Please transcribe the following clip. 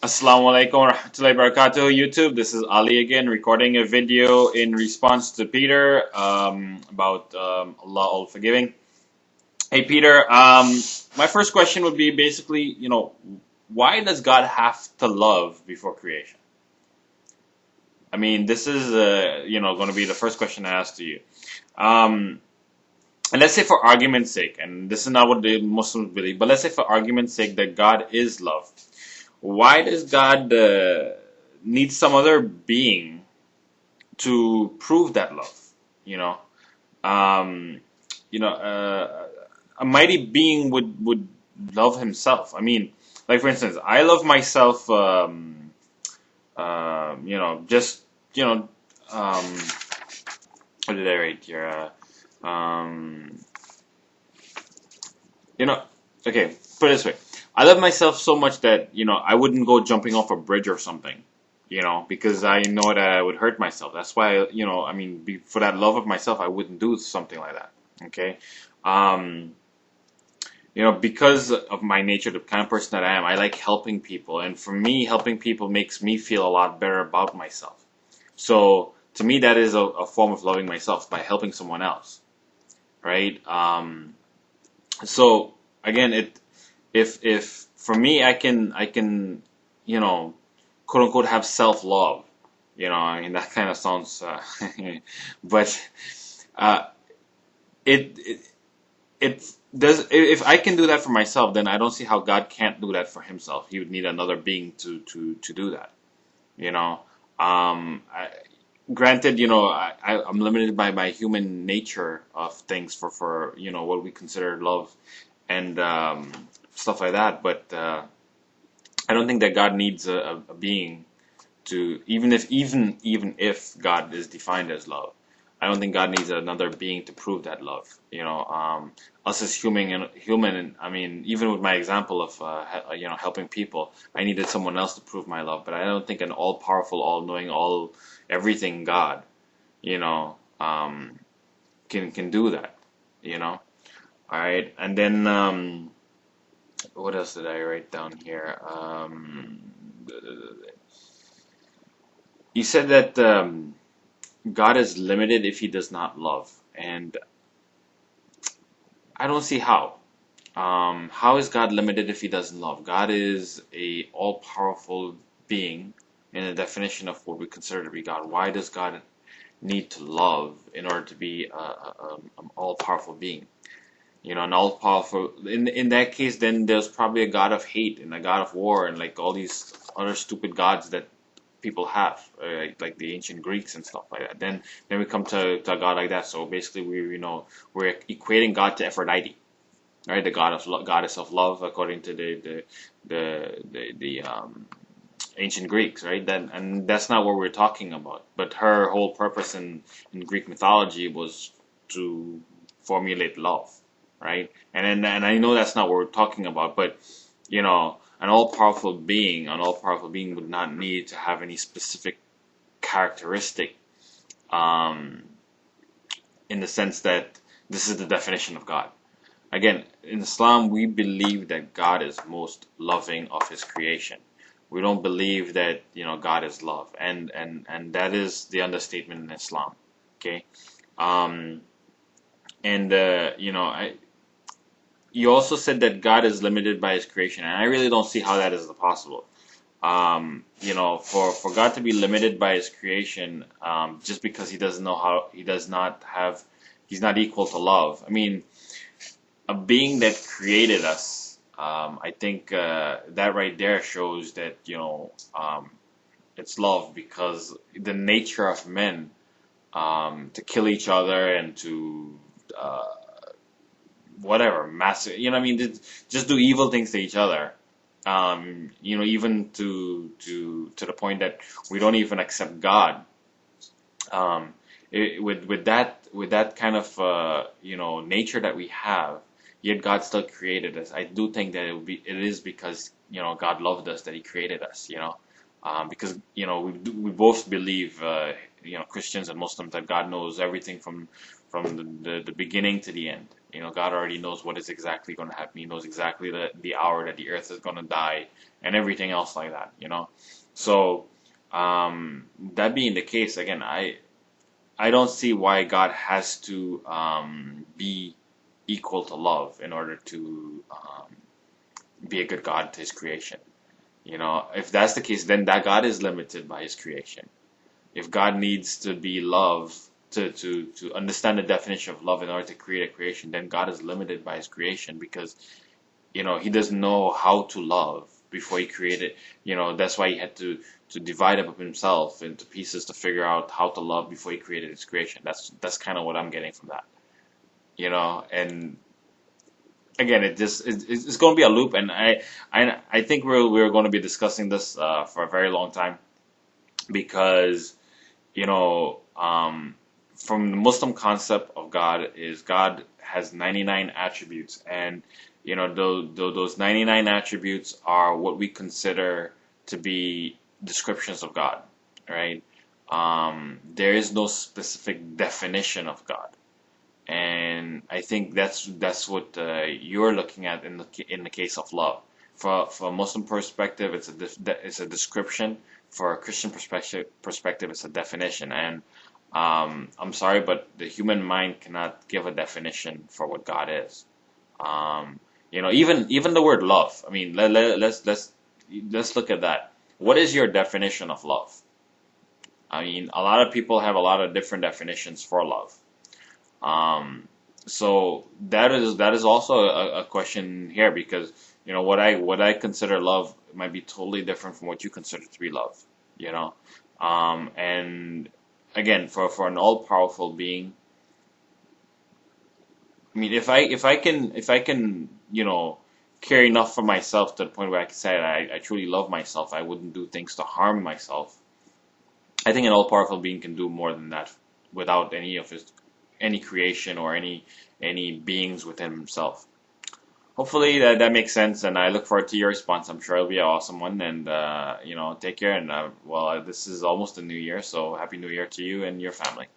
Assalamu alaikum wa rahmatullahi wa barakatuh, YouTube. This is Ali again, recording a video in response to Peter about Allah all forgiving. Hey, Peter, my first question would be basically, why does God have to love before creation? I mean, this is, going to be the first question I ask to you. Um, and let's say for argument's sake, and this is not what the Muslims believe, but let's say for argument's sake that God is love. Why does God need some other being to prove that love? You know, um, a mighty being would love himself. I mean, like for instance, I love myself. Just you know, um, what did I write here? Um, you know, okay, put it this way. I love myself so much that, I wouldn't go jumping off a bridge or something, because I know that I would hurt myself. That's why, I mean, for that love of myself, I wouldn't do something like that. Okay. Um, because of my nature, the kind of person that I am, I like helping people. And for me, helping people makes me feel a lot better about myself. So to me, that is a form of loving myself by helping someone else. Right. So again, if for me I can quote unquote have self love, I mean that kind of sounds but uh it, it it does. If I can do that for myself, then I don't see how God can't do that for himself. He would need another being to do that, you know I, granted, I'm limited by my human nature of things for what we consider love and stuff like that. But I don't think that God needs a being to, even if God is defined as love. I don't think God needs another being to prove that love. Us as human. I mean, even with my example of helping people, I needed someone else to prove my love. But I don't think an all-powerful, all-knowing, all everything God, you know, um, can do that. You know. All right, and then what else did I write down here? You said that God is limited if he does not love, and I don't see how. How is God limited if he doesn't love? God is a all-powerful being in the definition of what we consider to be God. Why does God need to love in order to be an all-powerful being? An all-powerful. In that case, then there's probably a God of hate and a God of war and like all these other stupid gods that people have, like the ancient Greeks and stuff like that. Then we come to a God like that. So basically, we're equating God to Aphrodite, right? The goddess of love, according to the ancient Greeks, right? And that's not what we're talking about. But her whole purpose in Greek mythology was to formulate love, right? And I know that's not what we're talking about, but an all powerful being would not need to have any specific characteristic, um, in the sense that this is the definition of God. Again, in Islam, we believe that God is most loving of His creation. We don't believe that God is love, and that is the understatement in Islam. Okay, um, and you also said that God is limited by His creation, and I really don't see how that is possible. For God to be limited by His creation, just because He doesn't know how, He's not equal to love. I mean, a being that created us, I think that right there shows that it's love, because the nature of men, to kill each other and to whatever massive, what I mean, just do evil things to each other. Even to the point that we don't even accept God. With that kind of nature that we have, yet God still created us. I do think that it is because God loved us that He created us. because we both believe, Christians and Muslims, that God knows everything from the beginning to the end. God already knows what is exactly going to happen. He knows exactly the hour that the earth is going to die and everything else like that. So, that being the case, again, I don't see why God has to be equal to love in order to be a good God to his creation. If that's the case, then that God is limited by his creation. If God needs to be love to understand the definition of love in order to create a creation, then God is limited by his creation because he doesn't know how to love before he created. That's why he had to divide up himself into pieces to figure out how to love before he created his creation. That's kind of what I'm getting from that. And again, it's going to be a loop, and I think we're going to be discussing this for a very long time because from the Muslim concept of God is God has 99 attributes, and those 99 attributes are what we consider to be descriptions of God, right? There is no specific definition of God, and I think that's what you're looking at in the case of love. For a Muslim perspective, it's a description. For a Christian perspective, it's a definition. And I'm sorry, but the human mind cannot give a definition for what God is. Even the word love. I mean, let's look at that. What is your definition of love? I mean, a lot of people have a lot of different definitions for love. So that is also a question here because what I consider love might be totally different from what you consider to be love. You know, and again, for an all-powerful being, I mean, if I can care enough for myself to the point where I can say I truly love myself, I wouldn't do things to harm myself. I think an all-powerful being can do more than that without any creation or any beings within himself. Hopefully that makes sense, and I look forward to your response. I'm sure it'll be an awesome one, and take care. And well, this is almost a new year, so happy New Year to you and your family.